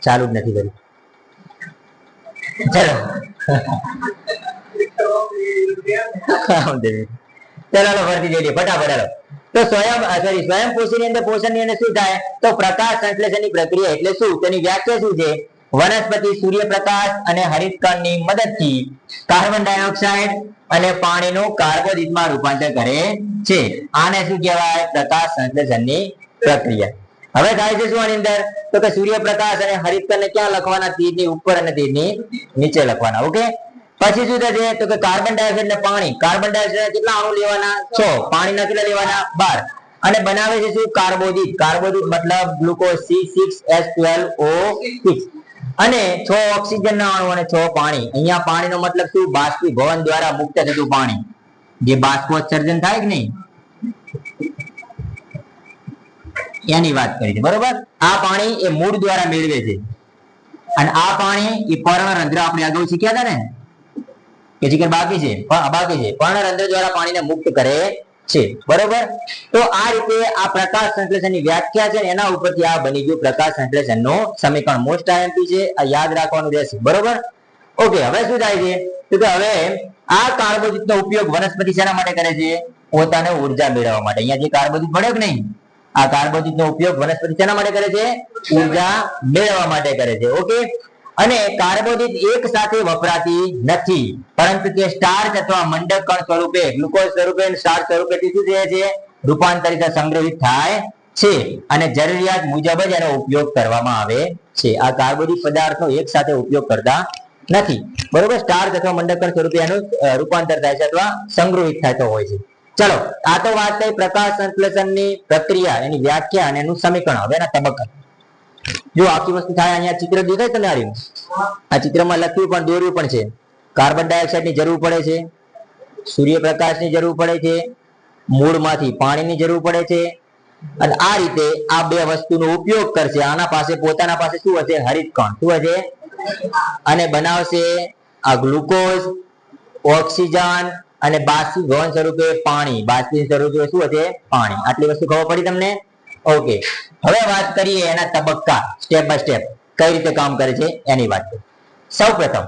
ચાલુ જ નથી કર્યું. ચલો ચલો ફરીથી જોઈએ ફટાફટ. હાલો તો સ્વયંપોષીની અંદર પોષણની અંદર શું થાય તો પ્રકાશ સંશ્લેષણની પ્રક્રિયા એટલે શું, તેની વ્યાખ્યા શું છે? વનસ્પતિ સૂર્યપ્રકાશ અને હરિતકણની મદદથી કાર્બન ડાયોક્સાઇડ અને પાણીનું કાર્બોદિતમાં રૂપાંતર કરે છે. આને શું કહેવાય? પ્રકાશ સંશ્લેષણની પ્રક્રિયા. હવે થાય છે શું આની અંદર તો કે સૂર્યપ્રકાશ અને હરિતકણને ક્યાં લખવાના? તીરની ઉપર અને તીરની નીચે લખવાના. ઓકે, પછી શું થશે તો કે કાર્બન ડાયોક્સાઇડ અને પાણી. કાર્બન ડાયોક્સાઇડ કેટલા અણુ લેવાના? 6. પાણીના કેટલા લેવાના? 12. અને બનાવે છે શું? કાર્બોદિત. કાર્બોદિત મતલબ ગ્લુકોઝ C6H12O6 અને 6 ઓક્સિજન ના અણુ અને 6 પાણી. અહીંયા પાણીનો મતલબ શું? બાષ્પીભવન દ્વારા મુક્ત થતું પાણી, જે બાષ્પોત્સર્જન થાય કે નહીં એની વાત કરી છે. બરોબર, આ પાણી એ મૂળ દ્વારા મેળવે છે અને આ પાણી એ પર્ણરંધ્ર, આપણે અગાઉ શીખ્યા હતા ને કે શીખર બાકી છે પર્ણરંધ્ર દ્વારા પાણીને મુક્ત કરે છે. બરોબર, તો આ રીતે આ પ્રકાશ સંશ્લેષણની વ્યાખ્યા છે એના ઉપરથી આ બની ગયું પ્રકાશ સંશ્લેષણનું સમીકરણ. મોસ્ટ આઈએમપી છે, આ યાદ રાખવાનું રહેશે. બરોબર, ઓકે. હવે શું થાય છે તો કે હવે આ કાર્બોદિતનો ઉપયોગ વનસ્પતિ શેના માટે કરે છે? પોતાને ઉર્જા મેળવવા માટે. અહીંયા જે કાર્બોદિત મળ્યો કે નહીં, આ કાર્બોદિતનો ઉપયોગ વનસ્પતિ શેના માટે કરે છે? ઉર્જા મેળવવા માટે કરે છે. ઓકે, અને કાર્બોદિત એક સાથે વપરાતી નથી, પરંતુ તે સ્ટાર્ચ અથવા મંડક કણ સ્વરૂપે, ગ્લુકોઝ સ્વરૂપે, સ્ટાર્ચ સ્વરૂપે શું થાય છે? રૂપાંતરિત સંગ્રહિત થાય છે અને જરૂરિયાત મુજબ જ એનો ઉપયોગ કરવામાં આવે છે. આ કાર્બોદિત પદાર્થનો એક સાથે ઉપયોગ કરતા નથી. બરોબર, સ્ટાર્ચ અથવા મંડક કણ સ્વરૂપે એનું રૂપાંતર થાય છે અથવા સંગ્રહિત થતો હોય છે. ચલો, આ તો વાત થઈ પ્રકાશ સંશ્લેષણની પ્રક્રિયા, એની વ્યાખ્યા અને એનું સમીકરણ. હવે એના તબક્કા જો આખી વસ્તુ થાય. અહીંયા ચિત્ર દેખાય તમને? આ ચિત્રમાં લખ્યું પણ દોર્યું પણ છે. કાર્બન ડાયોક્સાઇડ ની જરૂર પડે છે, સૂર્યપ્રકાશની જરૂર પડે છે, મૂળમાંથી પાણીની જરૂર પડે છે અને આ રીતે આ બે વસ્તુનો ઉપયોગ કરશે. આના પાસે પોતાના પાસે શું હશે? હરિતકણ. શું હશે? અને બનાવશે આ ગ્લુકોઝ, ઓક્સિજન અને બાષ્પીભવન સ્વરૂપે પાણી. બાષ્પીભવન સ્વરૂપે શું હશે? પાણી. આટલી વસ્તુ ખબર પડી તમને? ઓકે, હવે વાત કરીએ એના તબક્કા, સ્ટેપ બાય સ્ટેપ કઈ રીતે કામ કરે છે એની વાત કરીએ. સૌપ્રથમ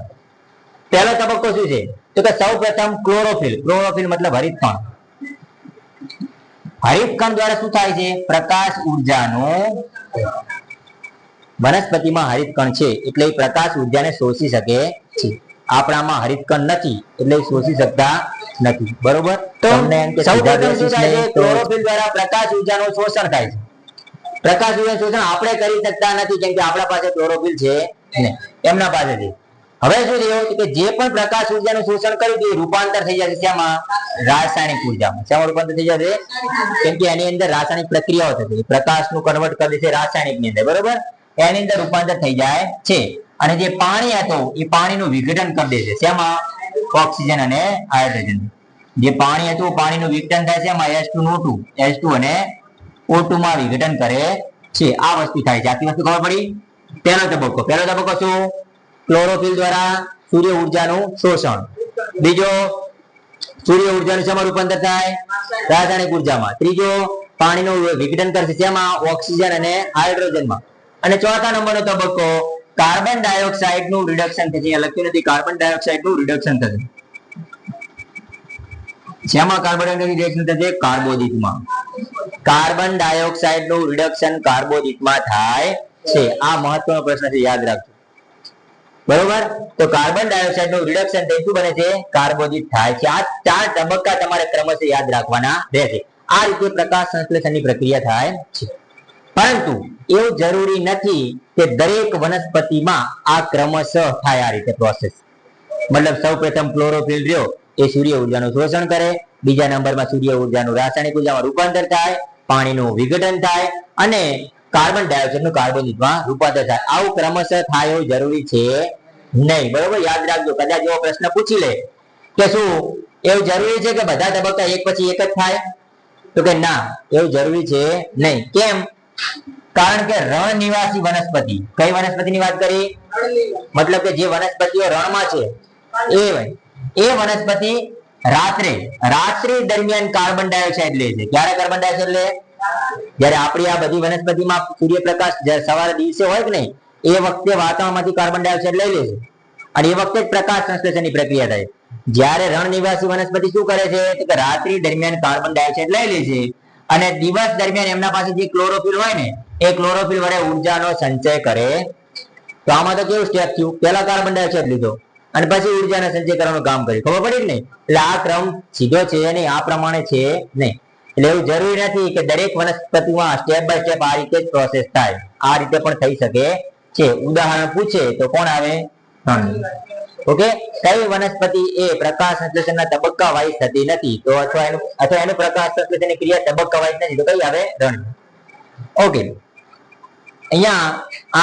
પહેલો તબક્કો શું છે તો કે સૌપ્રથમ ક્લોરોફિલ. ક્લોરોફિલ મતલબ હરિતકણ. હરિતકણ દ્વારા શું થાય છે? પ્રકાશ ઉર્જાનું, વનસ્પતિમાં હરિતકણ છે એટલે પ્રકાશ ઉર્જાને શોષી શકે છે. આપણામાં હરિતકણ નથી એટલે શોષી શકતા નથી. બરોબર, તો સૌપ્રથમ શું થાય છે? ક્લોરોફિલ દ્વારા પ્રકાશ ઉર્જાનું શોષણ થાય છે. પ્રકાશ ઉર્જા શોષણ આપણે કરી શકતા નથી કેમ કે આપણા પાસે ક્લોરોફિલ છે ને એમના પાસે છે. હવે શું થયું કે જે પણ પ્રકાશ ઉર્જાનું શોષણ કર્યું તે રૂપાંતર થઈ જશે શેમાં? રાસાયણિક ઉર્જામાં. શેમાં રૂપાંતર થઈ જશે? કેમ કે એની અંદર રાસાયણિક પ્રક્રિયાઓ થશે. પ્રકાશનું કન્વર્ટ કરી દેશે રાસાયણિક ની અંદર. બરોબર, એની અંદર રૂપાંતર થઈ જાય છે. અને જે પાણી હતું એ પાણીનું વિઘટન કરી દેશે શેમાં? ઓક્સિજન અને હાઇડ્રોજન. જે પાણી હતું પાણીનું વિઘટન થાય છે એમાં H2O2 અને O2 માં વિઘટન કરે છે. આ વસ્તુ થાય છે. આટલી વસ્તુ ખબર પડી? પહેલો તબક્કો શું? ક્લોરોફિલ દ્વારા સૂર્ય ઉર્જાનું શોષણ. બીજો, સૂર્ય ઉર્જાનું શેમાં રૂપાંતર થાય? રાસાયણિક ઉર્જામાં. ત્રીજો, પાણીનું વિઘટન કરશે શેમાં? ઓક્સિજન અને હાઇડ્રોજનમાં. અને ચોથા નંબરનો તબક્કો કાર્બન ડાયોક્સાઇડ નું રિડક્શન થશે. અહીંયા લખ્યું નથી, કાર્બન ડાયોક્સાઇડ નું રિડક્શન થશે. શેમાં કાર્બન ડાયોક્સાઇડ રિડક્શન થશે? કાર્બોદિતમાં. કાર્બન ડાયોક્સાઇડ નું રિડક્શન કાર્બોદિતમાં થાય છે. આ મહત્વનો પ્રશ્ન છે, યાદ રાખજો. બરોબર, તો કાર્બન ડાયોક્સાઇડ નું રિડક્શન થઈ શું બને છે? કાર્બોદિત થાય છે. આ 4 તબક્કા તમારે ક્રમશઃ યાદ રાખવાના રહેશે. આ રીતે પ્રકાશ સંશ્લેષણની પ્રક્રિયા થાય છે. પરંતુ એવું જરૂરી નથી કે દરેક વનસ્પતિમાં આ ક્રમશઃ થાય આ રીતે પ્રોસેસ. મતલબ સૌપ્રથમ ક્લોરોફિલ રહ્યો એ સૂર્ય ઉર્જાનું શોષણ કરે, બીજા નંબરમાં સૂર્ય ઉર્જાનું રાસાયણિક ઉર્જામાં રૂપાંતર થાય, પાણીનું વિઘટન થાય અને કાર્બન ડાયોક્સાઇડ નું કાર્બોદિતમાં રૂપાંતર થાય. આવું ક્રમશઃ થાય એવું જરૂરી છે નહીં. બરોબર, યાદ રાખજો. કદાચ એવો પ્રશ્ન પૂછી લે કે શું એવું જરૂરી છે કે બધા તબક્કા એક પછી એક જ થાય તો કે ના, એવું જરૂરી છે નહીં. કેમ? કારણ કે રણ નિવાસી વનસ્પતિ, કઈ વનસ્પતિની વાત કરી? મતલબ કે જે વનસ્પતિઓ રણમાં છે એ વનસ્પતિ રાત્રિ દરમિયાન કાર્બન ડાયોક્સાઇડ લે છે. ક્યારે કાર્બન ડાયોક્સાઇડ લે? જ્યારે આપણી આ બધી વનસ્પતિમાં સૂર્યપ્રકાશ સવારે દિવસે હોય કે નહીં એ વખતે વાતાવરણમાંથી કાર્બન ડાયોક્સાઇડ લઈ લે છે અને એ વખતે જ પ્રકાશ સંશ્લેષણની પ્રક્રિયા થાય. જ્યારે રણ નિવાસી વનસ્પતિ શું કરે છે કે રાત્રિ દરમિયાન કાર્બન ડાયોક્સાઇડ લઈ લે છે અને દિવસ દરમિયાન એમના પાસે જે ક્લોરોફિલ હોય ને એ ક્લોરોફિલ વડે ઉર્જાનો સંચય કરે. તો આમાં તો કેવું સ્ટેપ થયું, પહેલા કાર્બન ડાયોક્સાઇડ લીધો અને પછી ઉર્જાનો સંચય કરવાનું કામ કર્યું. ખબર પડી કે નહીં? એટલે આ ક્રમ સીધો છે નહીં, આ પ્રમાણે છે નહીં. એટલે એવું જરૂરી નથી કે દરેક વનસ્પતિમાં સ્ટેપ બાય સ્ટેપ આ રીતે જ પ્રોસેસ થાય. આ રીતે પણ થઈ શકે છે. ઉદાહરણ પૂછે તો કોણ આવે? ઓકે, કઈ વનસ્પતિ એ પ્રકાશ સંશ્લેષણના તબક્કા વાઇઝ થતી નથી તો અથવા એનું પ્રકાશ સંશ્લેષણની ક્રિયા તબક્કા વાઇઝ નથી તો કઈ આવે? રણ. ઓકે, અહીંયા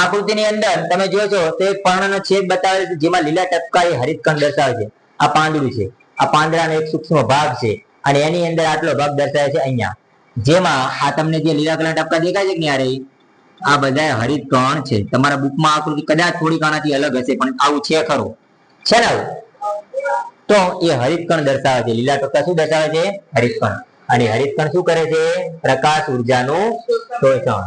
આકૃતિની અંદર તમે જોશો તો એક પર્ણનો છેદ બતાવેલ છે જેમાં લીલા ટપકા એ હરિતકણ દર્શાવે છે. આ પાંદડું છે, આ પાંદડાનો એક સૂક્ષ્મ ભાગ છે અને એની અંદર આટલો ભાગ દર્શાવે છે અહીંયા. જેમાં આ તમને જે લીલા કલરના ટપકા દેખાય છે કે નહીં, આ બધા હરિતકણ છે. તમારા બુકમાં આકૃતિ કદાચ થોડીક આનાથી અલગ હશે પણ આવું છે ખરું, છે ને આવું? તો એ હરિતકણ દર્શાવે છે. લીલા ટપકા શું દર્શાવે છે? હરિતકણ. અને હરિતકણ શું કરે છે? પ્રકાશ ઉર્જાનું શોષણ.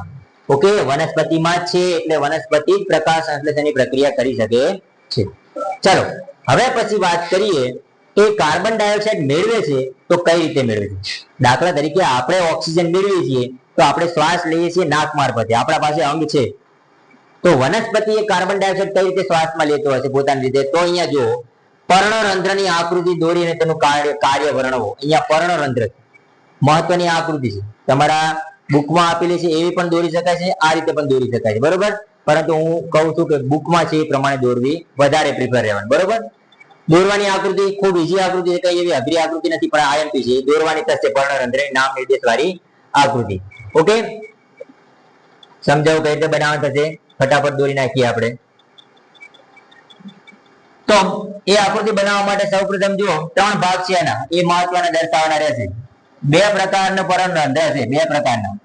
ઓકે, વનસ્પતિમાં છે એટલે વનસ્પતિ જ પ્રકાશ સંશ્લેષણની પ્રક્રિયા કરી શકે છે. ચાલો હવે પછી વાત કરીએ કે કાર્બન ડાયોક્સાઇડ મેળવે છે તો કઈ રીતે મેળવે છે. દાખલા તરીકે આપણે ઓક્સિજન મેળવીએ છીએ તો આપણે શ્વાસ લઈએ છીએ નાક મારફતે, આપણા પાસે અંગ છે. તો વનસ્પતિ એ કાર્બન ડાયોક્સાઇડ કઈ રીતે શ્વાસમાં લેતો હશે પોતાની રીતે? તો અહીંયા જો પર્ણરંધ્રની આકૃતિ દોરીને તેનું કાર્ય વર્ણવો. અહીંયા પર્ણરંધ્ર મહત્વની આકૃતિ છે, તમારા બુકમાં આપેલી છે એવી પણ દોરી શકાય છે, આ રીતે પણ દોરી શકાય છે, બરોબર? પરંતુ હું કહું છું કે બુકમાં છે એ પ્રમાણે દોરવી વધારે પ્રિફર રહેવાનું, બરોબર? દોરવાની આકૃતિ ખૂબ ઈઝી આકૃતિ છે, કઈ એવી અઘરી આકૃતિ નથી, પણ આઈએમપી છે, દોરવાની થશે પર્ણરંધ્રની નામ નિર્દેશ વાળી આકૃતિ. ઓકે, સમજાવું કઈ રીતે બનાવવાનું થશે, ફટાફટ દોરી નાખીએ આપણે. તો એ આકૃતિ બનાવવા માટે સૌપ્રથમ જુઓ 3 ભાગ છે એના, એ મહત્વના દર્શાવવાના રહેશે. 2 પ્રકારનું પર્ણરંધ્ર હશે, 2 પ્રકારના,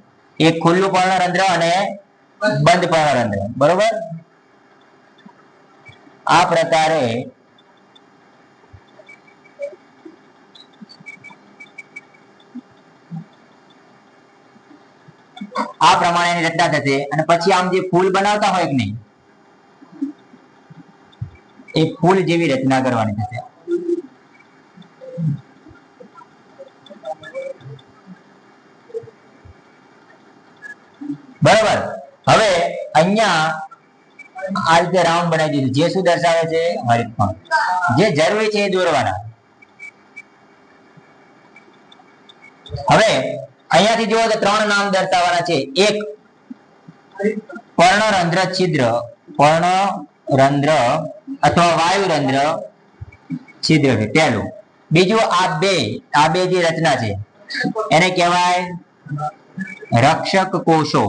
એક ખુલ્લું પર્ણરંધ્ર અને બંધ પર્ણરંધ્ર, બરોબર? આ પ્રકારે આ પ્રમાણેની રચના થશે અને પછી આમ જે ફૂલ બનાવતા હોય કે નહીં, એ ફૂલ જેવી રચના કરવાની થશે. બરાબર? હવે અહીંયા આ રીતે રાઉન્ડ બનાવી દીધું, જે શું દર્શાવે છે? હરિતકણ. જે જરૂરી છે એ દોરવાના. હવે અહીંયાથી જુઓ તો 3 નામ દર્શાવવાના છે. એક પર્ણરંધ્ર છિદ્ર, પર્ણરંધ્ર અથવા વાયુરંધ્ર છિદ્ર છે પહેલું. બીજું આ બે જે રચના છે એને કહેવાય રક્ષક કોષો,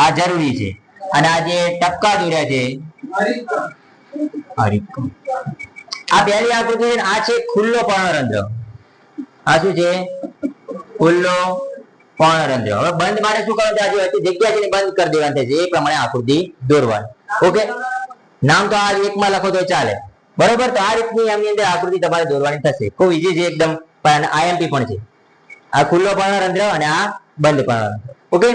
આ જરૂરી છે. અને આ જે ટપકા દોર્યા છે હરિતકણ. આ પહેલી આકૃતિ છે, આ છે ખુલ્લો પર્ણરંધ્ર. આ શું છે? ખુલ્લો પર્ણરંધ્ર. હવે બંધ માટે શું કરવાનું છે? આજે જગ્યા છે બંધ કરી દેવાની છે, એ પ્રમાણે આકૃતિ દોરવાની. ઓકે, નામ તો આ એકમાં લખો તો ચાલે, બરોબર? તો આ રીતની આની અંદર આકૃતિ તમારે દોરવાની થશે. ખૂબ ઈઝી છે એકદમ, પણ આઈએમપી પણ છે. આ ખુલ્લો પર્ણરંધ્ર અને આ બંધ પર્ણરંધ્ર. ઓકે,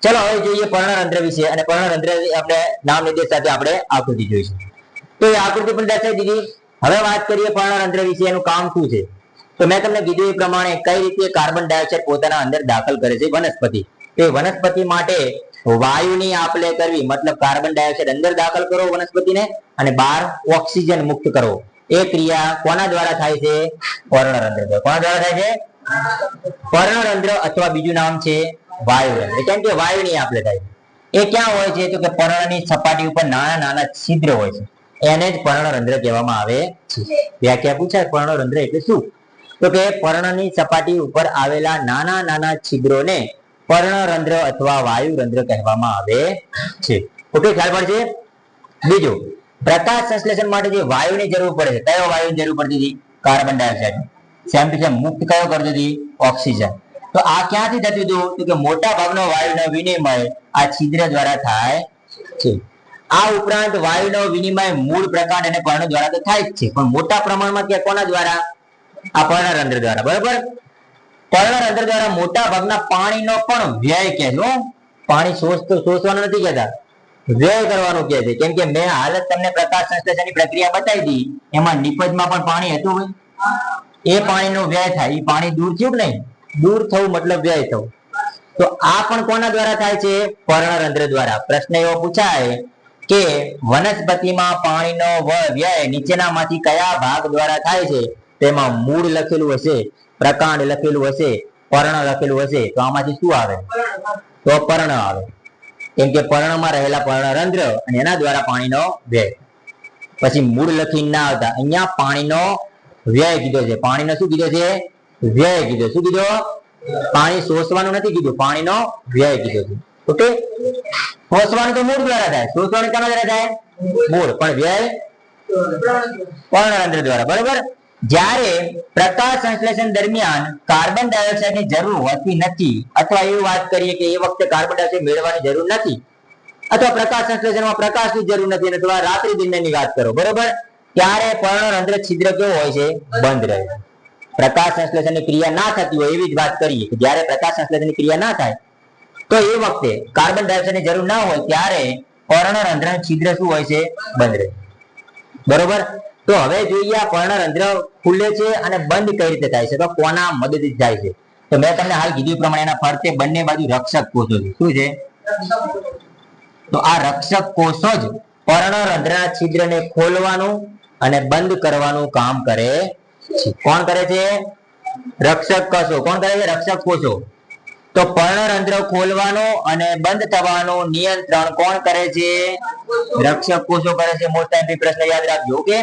ચલો હવે જોઈએ પર્ણરંધ્ર વિશે. અને પર્ણરંધ્ર આપણે નામ નિર્દેશ સાથે આપણે આકૃતિ જોઈશું. તો એ આકૃતિ પણ દર્શાવી દીધી. હવે વાત કરીએ પર્ણરંધ્ર વિશે, એનું કામ શું છે. તો મેં તમને કીધું એ પ્રમાણે કઈ રીતે કાર્બન ડાયોક્સાઇડ પોતાના અંદર દાખલ કરે છે વનસ્પતિ. એ વનસ્પતિ માટે વાયુની આપલે કરવી, મતલબ કાર્બન ડાયોક્સાઇડ અંદર દાખલ કરો વનસ્પતિને અને બહાર ઓક્સિજન મુક્ત કરો, એ ક્રિયા કોના દ્વારા થાય છે? પર્ણરંધ્ર દ્વારા. કોના દ્વારા થાય છે? પર્ણરંધ્ર અથવા બીજું નામ છે વાયુરંધ્ર. કેમ કે વાયુની આપલે થાય છે. એ ક્યાં હોય છે? તો કે પર્ણની સપાટી ઉપર નાના નાના છિદ્ર હોય છે, એને જ પર્ણરંધ્ર કહેવામાં આવે છે. વ્યાખ્યા પૂછાય પર્ણરંધ્ર એટલે શું? તો કે પર્ણની સપાટી ઉપર આવેલા નાના નાના છિદ્રોને પર્ણરંધ્ર અથવા વાયુરંધ્ર કહેવામાં આવે છે. ઓકે, ખ્યાલ પડશે? બીજું, પ્રકાશ સંશ્લેષણ માટે જે વાયુની જરૂર પડે છે, કયો વાયુની જરૂર પડતી હતી? Carbon dioxide. Same to same મુક્ત કયો કરતી હતી? ઓક્સિજન. તો આ ક્યાંથી થતું હતું? તો કે મોટા ભાગનો વાયુનો વિનિમય આ છિદ્ર દ્વારા થાય છે. આ ઉપરાંત વાયુનો વિનિમય મૂળ પ્રકાંડ અને પર્ણ દ્વારા તો થાય જ છે, પણ મોટા પ્રમાણમાં કે કોના દ્વારા? આ પર્ણરંધ્ર દ્વારા, બરાબર? પર્ણરંધ્ર દ્વારા મોટા ભાગના પાણીનો પણ વ્યય કહેજો. પાણી શોષવાનું નથી કહેતા, વ્યય કરવાનું કહે છે, કેમ કે મેં હાલ જ તમને પ્રકાશ સંશ્લેષણની પ્રક્રિયા બતાવી દી, એમાં નિપજમાં પણ પાણી હતું. એ પાણીનો વ્યય થાય, એ પાણી દૂર થયું કે નહીં? દૂર થવું મતલબ વ્યય થવું. તો આ પણ કોના દ્વારા થાય છે? પર્ણરંધ્ર દ્વારા. પ્રશ્ન એવો પૂછાય કે વનસ્પતિમાં પાણીનો વ્યય નીચેનામાંથી કયા ભાગ દ્વારા થાય છે? તેમાં મૂળ લખેલું હશે, પ્રકાંડ લખેલું હશે, પર્ણ લખેલું હશે, તો આમાંથી શું આવે? તો પર્ણ આવે, કેમ કે પર્ણમાં રહેલા પર્ણરંધ્ર અને એના દ્વારા પાણીનો વ્યય. પછી મૂળ લખીને ના આવતા, અહીંયા પાણીનો વ્યય કીધો છે. પાણીનો શું કીધો છે? વ્યય કીધો. શું કીધો? પાણી શોષવાનું નથી કીધું, પાણીનો વ્યય કીધો છે. ઓકે, શોષવાનું તો મૂળ દ્વારા થાય, શોષવાનું કોના દ્વારા થાય? મૂળ. પણ વ્યય પર્ણરંધ્ર દ્વારા. બરોબર. જ્યારે પ્રકાશ સંશ્લેષણ દરમિયાન કાર્બન ડાયોક્સાઇડની જરૂર હોતી નથી, અથવા એવી વાત કરીએ કે એ વખતે કાર્બન ડાયોક્સાઇડ મેળવવાની જરૂર નથી, અથવા પ્રકાશ સંશ્લેષણમાં પ્રકાશની જરૂર નથી, અથવા રાત્રિ દિનની વાત કરો, બરોબર, ત્યારે પર્ણરંધ્ર છિદ્ર કેવો હોય છે? બંધ રહે. પ્રકાશ સંશ્લેષણની ક્રિયા ના થતી હોય એવી જ વાત કરીએ કે જ્યારે પ્રકાશ સંશ્લેષણની ક્રિયા ના થાય તો એ વખતે કાર્બન ડાયોક્સાઇડની જરૂર ના હોય ત્યારે પર્ણરંધ્ર છિદ્ર શું હોય છે? બંધ રહે. બરોબર. તો હવે જોઈએ આ પર્ણરંધ્ર ખુલે છે અને બંધ કઈ રીતે થાય છે, તો કોના મદદથી થાય છે? તો મેં તમને હાલ કીધું પ્રમાણે એના ફરતે બંને બાજુ રક્ષક કોષો છે. શું છે? તો આ રક્ષક કોષો જ પર્ણરંધ્રના છિદ્રને ખોલવાનું અને બંધ કરવાનું કામ કરે છે. કોણ કરે છે? રક્ષક કોષો. કોણ કરે છે? રક્ષક કોષો. તો પર્ણરંધ્ર ખોલવાનું અને બંધ થવાનું નિયંત્રણ કોણ કરે છે? રક્ષક કોષો કરે છે. મોસ્ટ ટાઈમ પ્રશ્ન યાદ રાખજો કે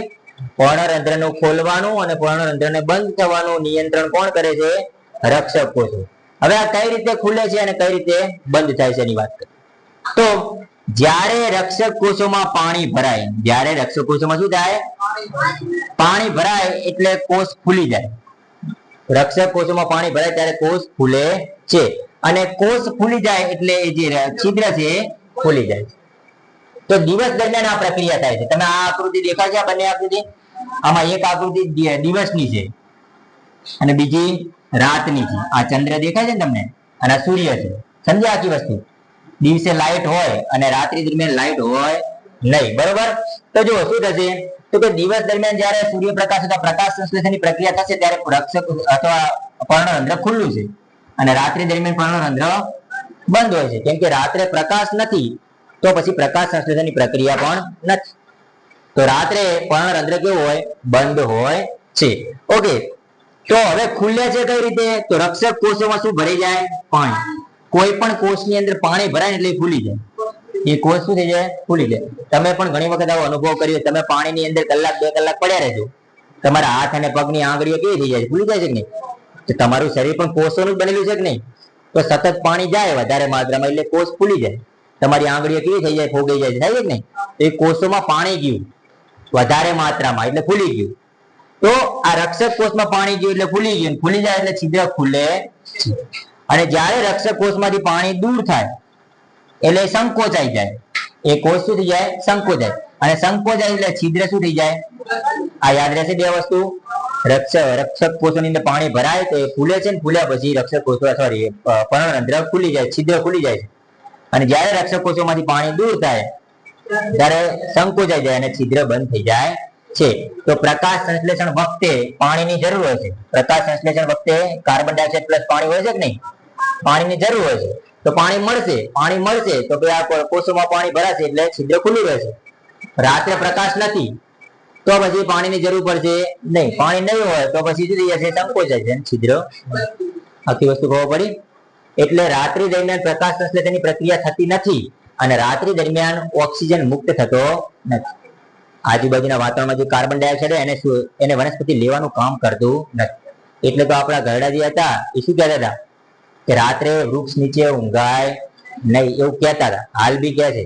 પર્ણરંધ્રનું ખોલવાનું અને પર્ણરંધ્રને બંધ થવાનું નિયંત્રણ કોણ કરે છે? રક્ષક કોષો. હવે આ કઈ રીતે ખુલે છે અને કઈ રીતે બંધ થાય છે એની વાત કરીએ. તો જ્યારે રક્ષક કોષોમાં પાણી ભરાય, જ્યારે રક્ષક કોષોમાં શું થાય? પાણી ભરાય એટલે કોષ ખુલી જાય. રક્ષક કોષોમાં પાણી ભરાય ત્યારે કોષ ખુલે છે, અને કોષ ખુલી જાય એટલે એ જે છિદ્ર છે ખુલી જાય છે. તો દિવસ દરમિયાન આ પ્રક્રિયા થાય છે. તમે આ આકૃતિ દેખાય છે? આ બંને આકૃતિ, આમાં એક આકૃતિ દિવસની છે અને બીજી રાતની છે. આ ચંદ્ર દેખાય છે ને તમને, અને સૂર્ય છે. સમજ્યા આખી વસ્તુ? દિવસે લાઈટ હોય અને રાત્રિ દરમિયાન લાઈટ હોય નહીં. બરોબર. તો જો શું થશે, તો કે દિવસ દરમિયાન જ્યારે સૂર્યપ્રકાશ અથવા પ્રકાશ સંશ્લેષણની પ્રક્રિયા થશે ત્યારે રક્ષક અથવા પર્ણરંધ્ર ખુલ્લું છે, અને રાત્રિ દરમિયાન પર્ણરંધ્ર બંધ હોય છે, કેમ કે રાત્રે પ્રકાશ નથી તો પછી પ્રકાશ સંશ્લેષણની પ્રક્રિયા પણ નથી. તો રાત્રે પર્ણરંધ્ર કેવું હોય? બંધ હોય છે. ઓકે, તો હવે ખુલે છે કઈ રીતે? તો રક્ષક કોષોમાં શું ભરાઈ જાય? પાણી. કોઈ પણ કોષની અંદર પાણી ભરાય એટલે ફૂલી જાય. એ કોષ શું થઈ જાય? ફૂલી જાય. તમે પણ ઘણી વખત આવો અનુભવ કર્યો, તમે પાણીની અંદર કલાક 2 કલાક પડ્યા રહેજો, તમારા હાથ અને પગની આંગળીઓ કેવી થઈ જાય? ફૂલી જાય છે કે નહીં? તો તમારું શરીર પણ કોષોનું બનેલું છે કે નહીં? તો સતત પાણી જાય વધારે માત્રામાં એટલે કોષ ફૂલી જાય. તમારી આંગળીઓ કેવી થઈ જાય? ફોગાઈ જાય. થાય કે નહીં? એ કોષોમાં પાણી ગયું વધારે માત્રામાં એટલે ફૂલી ગયું. તો આ રક્ષક કોષમાં પાણી ગયું એટલે ફૂલી ગયું. ફૂલી જાય એટલે છિદ્ર ખુલે છે. અને જ્યારે રક્ષક કોષમાંથી પાણી દૂર થાય એટલે સંકોચાઈ જાય. એ કોષ શું થઈ જાય? સંકોચાય. અને સંકોચાય એટલે છિદ્ર શું થઈ જાય? આ યાદ રહેશે બે વસ્તુ. રક્ષક કોષોની અંદર પાણી ભરાય તો એ ફૂલે છે, ને ફૂલ્યા પછી રક્ષક કોષો સોરી પર્ણરંધ્ર ખુલી જાય, છિદ્ર ખુલી જાય છે. અને જ્યારે રક્ષક કોષોમાંથી પાણી દૂર થાય ત્યારે સંકોચાઈ જાય અને છિદ્ર બંધ થઈ જાય છે. તો પ્રકાશ સંશ્લેષણ વખતે પાણીની જરૂર હોય છે. પ્રકાશ સંશ્લેષણ વખતે કાર્બન ડાયોક્સાઇડ પ્લસ પાણી હોય છે કે નહીં? પાણીની જરૂર હોય છે. તો પાણી મળશે તો કે આ કોષોમાં પાણી ભરાશે એટલે છિદ્ર ખુલ્લું રહેશે. રાત્રે પ્રકાશ નથી તો પછી પાણીની જરૂર પડશે નહીં. પાણી નહીં હોય તો પછી શું થઈ જશે? સંકોચાઈ જાય, છિદ્ર. આખી વસ્તુ ખબર પડી? એટલે રાત્રિ દરમિયાન પ્રકાશ સંશ્લેષણની પ્રક્રિયા થતી નથી, અને રાત્રિ દરમિયાન ઓક્સિજન મુક્ત થતો નથી. આજુબાજુના વાતાવરણમાં જે કાર્બન ડાયોક્સાઇડ એને વનસ્પતિ લેવાનું કામ કરતું નથી. એટલે તો આપણા ઘરડા જે હતા એ શું કહેતા હતા કે રાત્રે વૃક્ષ નીચે ઊંઘાય નહીં, એવું કહેતા હતા. હાલ બી કહે છે.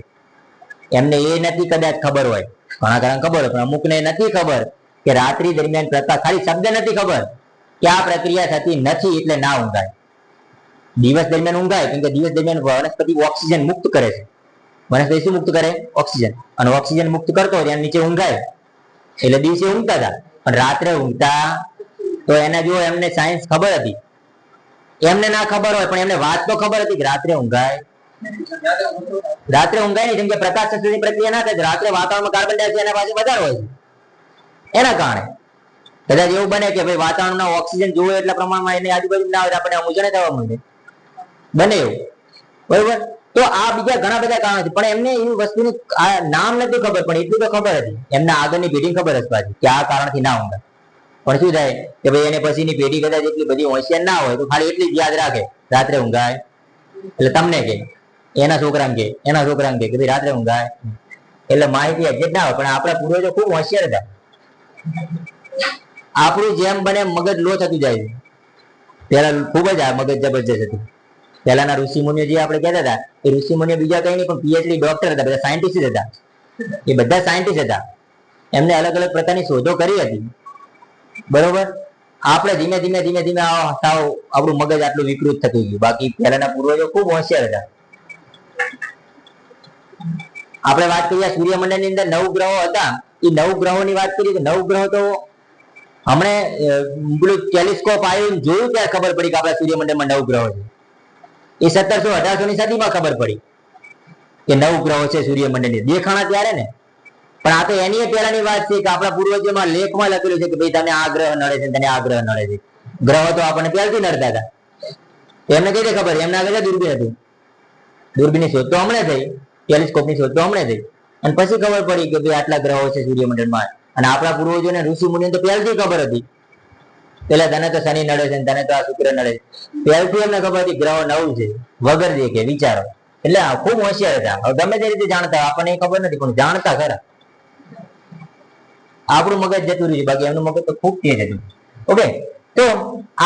એમને એ નથી કદાચ ખબર હોય, ઘણા ખબર હોય, પણ અમુકને નથી ખબર કે રાત્રિ દરમિયાન પ્રકાશ, ખાલી શબ્દ નથી ખબર કે આ પ્રક્રિયા થતી નથી એટલે ના ઊંઘાય. દિવસ દરમિયાન ઊંઘાય, કેમ કે દિવસ દરમિયાન વનસ્પતિ ઓક્સિજન મુક્ત કરે છે. વનસ્પતિ શું મુક્ત કરે? ઓક્સિજન. અને ઓક્સિજન મુક્ત કરતો હોય ત્યાં નીચે ઊંઘાય, એટલે દિવસે ઊંઘતા હતા. પણ રાત્રે ઊંઘતા તો એને જો એમને સાયન્સ ખબર હતી, એમને ના ખબર હોય પણ એમને વાત તો ખબર હતી કે રાત્રે ઊંઘાય રાત્રે ઊંઘાય નહીં, જેમ કે પ્રકાશ સંશ્લેષણની પ્રક્રિયા ના થાય, રાત્રે વાતાવરણમાં કાર્બન ડાયોક્સાઇડ એના પાસે વધારે હોય છે, એના કારણે કદાચ એવું બને કે ભાઈ વાતાવરણમાં ઓક્સિજન જોવે એટલા પ્રમાણમાં એની આજુબાજુ ના હોય, આપણે મૂંઝવણ થવા માંડે, બને એવું, બરોબર. તો આ બીજા ઘણા બધા કારણો છે, પણ એમને એ વસ્તુનું નામ નથી ખબર, પણ એટલું તો ખબર હતી, એમના આગળની પેઢી ખબર જ પાછી કે આ કારણથી ના ઊંઘાય. પણ શું થાય કે ભાઈ એને પછીની પેઢી કદાચ એટલી બધી હોશિયાર ના હોય તો ખાલી એટલી જ યાદ રાખે રાત્રે ઊંઘાય, એટલે તમને કે એના છોકરાને કે એના છોકરાને કે ભાઈ રાત્રે ઊંઘાય, એટલે માહિતી એક્ઝેક્ટ ના હોય. પણ આપણા પૂર્વજો ખૂબ હોશિયાર હતા. આપણું જેમ બને મગજ લો થતું જાય છે. પેલા ખૂબ જ આ મગજ જબરજસ્ત હતું. પહેલાના ઋષિ મુનિઓ જે આપણે કહેતા હતા એ ઋષિ મુનિઓ બીજા કઈ નહીં પણ પીએચડી ડોક્ટર હતા, બધા સાયન્ટિસ્ટ હતા. એ બધા સાયન્ટિસ્ટ હતા, એમને અલગ અલગ પ્રકારની શોધો કરી હતી, બરોબર. આપણે ધીમે ધીમે ધીમે ધીમે સાવ આપણું મગજ આટલું વિકૃત થતું ગયું. બાકી પહેલાના પૂર્વજો ખૂબ હોશિયાર હતા. આપણે વાત કરીએ સૂર્યમંડળ ની અંદર 9 ગ્રહો હતા. એ 9 ગ્રહોની વાત કરીએ તો 9 ગ્રહો તો હમણે પેલું ટેલિસ્કોપ આવ્યું જોયું ત્યારે ખબર પડી કે આપણા સૂર્યમંડળમાં 9 ગ્રહો છે. એ 1700-1800 ની સદીમાં ખબર પડી કે 9 ગ્રહો છે સૂર્યમંડળની, દેખાણા ત્યારે ને. પણ આ તો એની પહેલાની વાત છે કે આપણા પૂર્વજોમાં લેખમાં લખેલું છે કે ભાઈ તને આ ગ્રહ નડે છે, તને આ ગ્રહ નડે છે. ગ્રહો તો આપણને પહેલથી નડતા હતા. એમને કઈ ખબર, એમને આગળ દૂરબીન હતું. દૂરબીનની શોધ તો હમણાં થઈ, ટેલિસ્કોપની શોધ તો હમણાં થઈ, અને પછી ખબર પડી કે ભાઈ આટલા ગ્રહો છે સૂર્યમંડળમાં. અને આપણા પૂર્વજોને ઋષિ મુનિઓને તો પહેલથી ખબર હતી, પેલા તને તો શનિ નડે છે, તને તો આ શુક્ર નડે છે. પહેલથી એમને ખબર હતી ગ્રહો 9 છે, વગર દેખે વિચારો. એટલે ખૂબ હોશિયાર હતા. હવે ગમે તે રીતે જાણતા, આપણને ખબર નથી પણ જાણતા ખરા. આપણું મગજ જતું રહ્યું, બાકી એમનું મગજ તો ખૂબ તેજ હતું. ઓકે, તો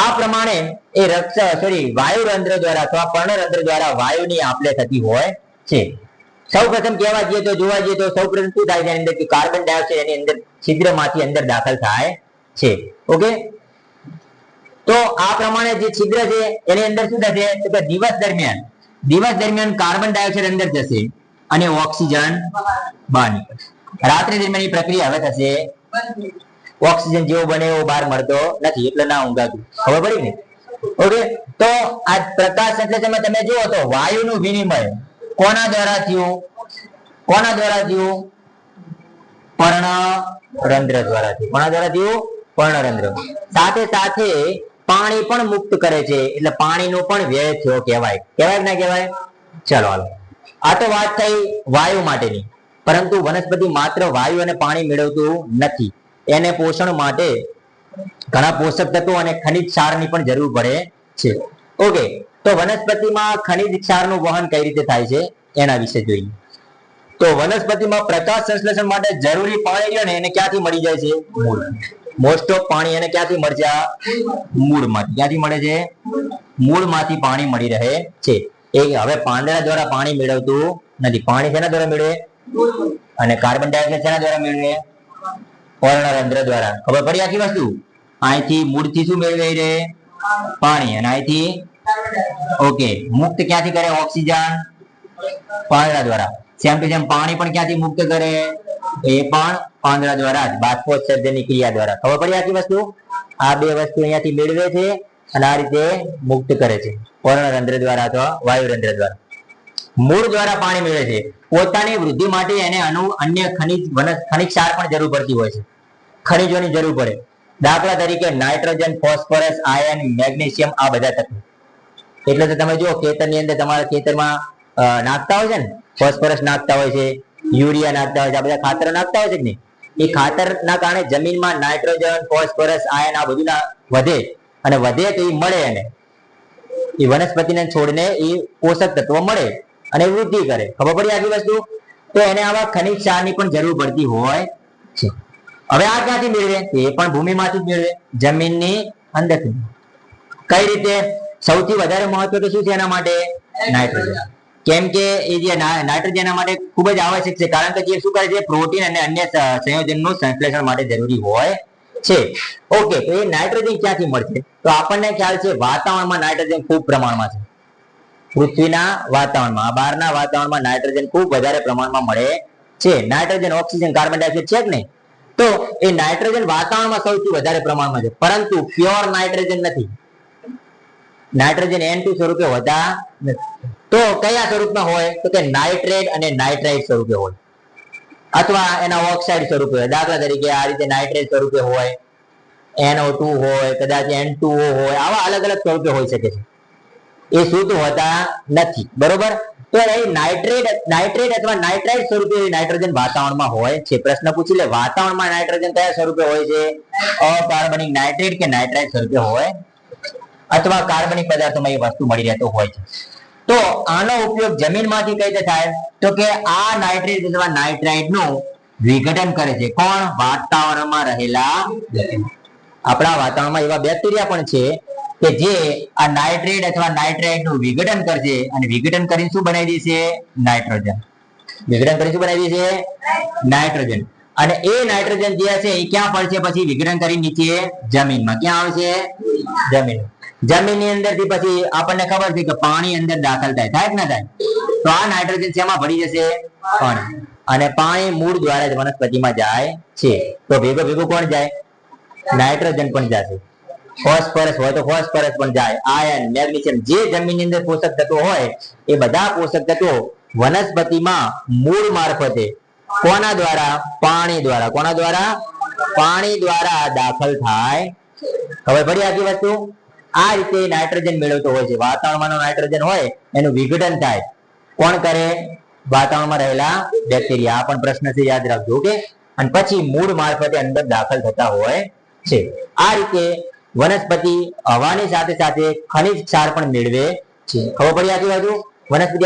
આ પ્રમાણે એ વાયુરંધ્ર દ્વારા અથવા પર્ણરંધ્ર દ્વારા વાયુની આપલે થતી હોય છે. સૌ પ્રથમ કહેવા જઈએ તો જોવા જઈએ તો સૌ પ્રથમ શું થાય છે એની અંદર કે કાર્બન ડાયોક્સાઇડ એની અંદર છિદ્રમાંથી અંદર દાખલ થાય છે. ઓકે, તો આ પ્રમાણે જે છિદ્ર છે એની અંદર શું થશે તો કે દિવસ દરમિયાન કાર્બન ડાયોક્સાઇડ અંદર જશે અને ઓક્સિજન બહાર નીકળશે. રાત્રિ દરમિયાન એ પ્રક્રિયા હવે થશે, ઓક્સિજન જેવો બને એવો બહાર મળતો નથી, એટલે ના ઊંઘાતું. ખબર પડી ને? ઓકે, તો આ પ્રકાશ સંશ્લેષણમાં તમે જુઓ તો વાયુનું વિનિમય કોના દ્વારા થયું? પર્ણરંધ્ર દ્વારા થયું. કોના દ્વારા થયું? પર્ણરંધ્ર. સાથે સાથે પાણી પણ મુક્ત કરે છે, એટલે પાણીનો પણ વ્યય થયો કહેવાય. કહેવાય કે ના કહેવાય? ચલો હાલો, આ તો વાત થઈ વાયુ માટેની. પરંતુ વનસ્પતિ માત્ર વાયુ અને પાણી મેળવતું નથી, એને પોષણ માટે ઘણા પોષક તત્વો અને ખનિજ ક્ષારની પણ જરૂર પડે છે. ઓકે, તો વનસ્પતિમાં ખનિજ ક્ષારનું વહન કઈ રીતે થાય છે એના વિશે જોઈએ. તો વનસ્પતિમાં પ્રકાશ સંશ્લેષણ માટે જરૂરી પાણી છે ને એને ક્યાંથી મળી જાય છે? મૂળ. મોસ્ટ ઓફ પાણી એને ક્યાંથી મળશે? મૂળમાંથી. ક્યાંથી મળે છે? મૂળમાંથી પાણી મળી રહે છે. એ હવે પાંદડા દ્વારા પાણી મેળવતું નથી. પાણી શેના દ્વારા મેળવે? અને કાર્બન ડાયોક્સાઇડ શેના દ્વારા મેળવે? પર્ણરંધ્ર દ્વારા. ખબર પડી આખી વસ્તુ? અહીંથી મૂળથી શું મેળવે છે? પાણી. અને અહીંથી ઓકે, મુક્ત ક્યાંથી કરે? ઓક્સિજન પાંદડા દ્વારા. સેમ ટુ સેમ પાણી પણ ક્યાંથી મુક્ત કરે? એ પણ પાંદડા દ્વારા જ, બાષ્પોત્સર્જનની ક્રિયા દ્વારા. ખબર પડી આખી વસ્તુ? આ બે વસ્તુ અહીંયાથી મેળવે છે અને આ રીતે મુક્ત કરે છે, પર્ણરંધ્ર દ્વારા અથવા વાયુરંધ્ર દ્વારા. મૂળ દ્વારા પાણી મેળવે છે. પોતાની વૃદ્ધિ માટે એને અન્ય ખનિજ ક્ષાર પણ જરૂર પડતી હોય છે. ખનિજોની જરૂર પડે. દાખલા તરીકે નાઇટ્રોજન, ફોસ્ફરસ, આયર્ન, મેગ્નેશિયમ, આ બધા તત્વો. એટલે તો તમે જુઓ ખેતરની અંદર તમારા ખેતરમાં નાખતા હોય છે ને, ફોસ્ફરસ નાખતા હોય છે, યુરિયા નાખતા હોય છે, આ બધા ખાતરો નાખતા હોય છે કે નહીં? એ ખાતરના કારણે જમીનમાં નાઇટ્રોજન, ફોસ્ફરસ, આયર્ન આ બધું વધે, અને વધે તો એ મળે, એને એ વનસ્પતિને છોડને એ પોષક તત્વો મળે અને વૃદ્ધિ કરે. ખબર પડી આટલી વસ્તુ? તો એને આવા ખનિજ ક્ષારની પણ જરૂર પડતી હોય છે. હવે આ ક્યાંથી મેળવે? એ પણ ભૂમિમાંથી જ મેળવે, જમીનની અંદરથી. કઈ રીતે? સૌથી વધારે મહત્વ તો શું છે એના માટે? નાઇટ્રોજન. કેમ કે એ જે નાઇટ્રોજન એના માટે ખૂબ જ આવશ્યક છે, કારણ કે જે શું કરે છે? પ્રોટીન અને અન્ય સંયોજનનું સંશ્લેષણ માટે જરૂરી હોય છે. ઓકે, તો એ નાઇટ્રોજન ક્યાંથી મળશે? તો આપણને ખ્યાલ છે વાતાવરણમાં નાઇટ્રોજન ખૂબ પ્રમાણમાં છે. પૃથ્વીના વાતાવરણમાં, બહારના વાતાવરણમાં નાઇટ્રોજન ખૂબ વધારે પ્રમાણમાં મળે છે. નાઇટ્રોજન, ઓક્સિજન, કાર્બન ડાયોક્સાઇડ છે કે નહીં? તો એ નાઇટ્રોજન વાતાવરણમાં સૌથી વધારે પ્રમાણમાં છે, પરંતુ પ્યોર નાઇટ્રોજન નથી. નાઇટ્રોજન N2 સ્વરૂપે હોતા નથી. તો કયા સ્વરૂપમાં હોય? તો કે નાઇટ્રેટ અને નાઇટ્રાઇટ સ્વરૂપે હોય, અથવા એના ઓક્સાઇડ સ્વરૂપે હોય. દાખલા તરીકે આ રીતે નાઇટ્રેટ સ્વરૂપે હોય, NO2 હોય, કદાચ N2O હોય, આવા અલગ અલગ સ્વરૂપે હોઈ શકે છે. એ શુદ્ધ હોતા નથી. બરોબર? તો એ નાઇટ્રેટ અથવા નાઇટ્રાઇટ સ્વરૂપે નાઇટ્રોજન વાતાવરણમાં હોય છે. પ્રશ્ન પૂછી લે, વાતાવરણમાં નાઇટ્રોજન કયા સ્વરૂપે હોય છે? અકાર્બનિક નાઇટ્રેટ કે નાઇટ્રાઇટ સ્વરૂપે હોય, અથવા કાર્બનિક પદાર્થોમાં એ વસ્તુ મળી રહેતો હોય છે. તો આનો ઉપયોગ જમીનમાંથી કઈ રીતે થાય? તો કે આ નાઇટ્રેટ અથવા નાઇટ્રાઇટ નું વિઘટન કરે છે. કોણ? વાતાવરણમાં રહેલા આપણા વાતાવરણમાં એવા બેક્ટેરિયા પણ છે કે જે આ નાઇટ્રેટ અથવા નાઇટ્રાઇટ નું વિઘટન કરશે અને વિઘટન કરીને શું બનાવી દેશે? નાઇટ્રોજન. વિઘટન કરીને શું બનાવી દેશે? નાઇટ્રોજન. અને એ નાઇટ્રોજન જે છે એ ક્યાં પડશે? પછી વિઘટન કરી નીચે જમીનમાં. ક્યાં આવશે? જમીન. જમીનની અંદર થી પછી આપણને ખબર છે કે પાણી અંદર દાખલ થાય કે ના થાય? તો આ નાઇટ્રોજન શેમાં ભળી જશે? પાણી. અને પાણી મૂળ દ્વારા જ વનસ્પતિમાં જાય છે. તો ભેગો ભેગું કોણ જાય? નાઇટ્રોજન પણ જશે. ફોસ્ફરસ હોય તો ફોસ્ફરસ પણ જાય. આયર્ન, મેગ્નેશિયમ, જે જમીનની અંદર પોષક તત્વો હોય એ બધા પોષક તત્વો વનસ્પતિમાં મૂળ મારફતે કોના દ્વારા? પાણી દ્વારા. કોના દ્વારા? પાણી દ્વારા દાખલ થાય. ખબર પડી આખી વસ્તુ? આ રીતે નાઇટ્રોજન મેળવતો હોય છે. વાતાવરણમાં નાઇટ્રોજન હોય એનું વિઘટન થાય. કોણ કરે? વાતાવરણમાં રહેલા બેક્ટેરિયા. આ પણ પ્રશ્ન છે, યાદ રાખજો. ઓકે. અને પછી મૂળ મારફતે અંદર દાખલ થતા હોય છે. આ રીતે વનસ્પતિ હવાની સાથે સાથે ખનિજ ક્ષાર પણ મેળવે છે. ખબર પડી આખી વસ્તુ? વનસ્પતિ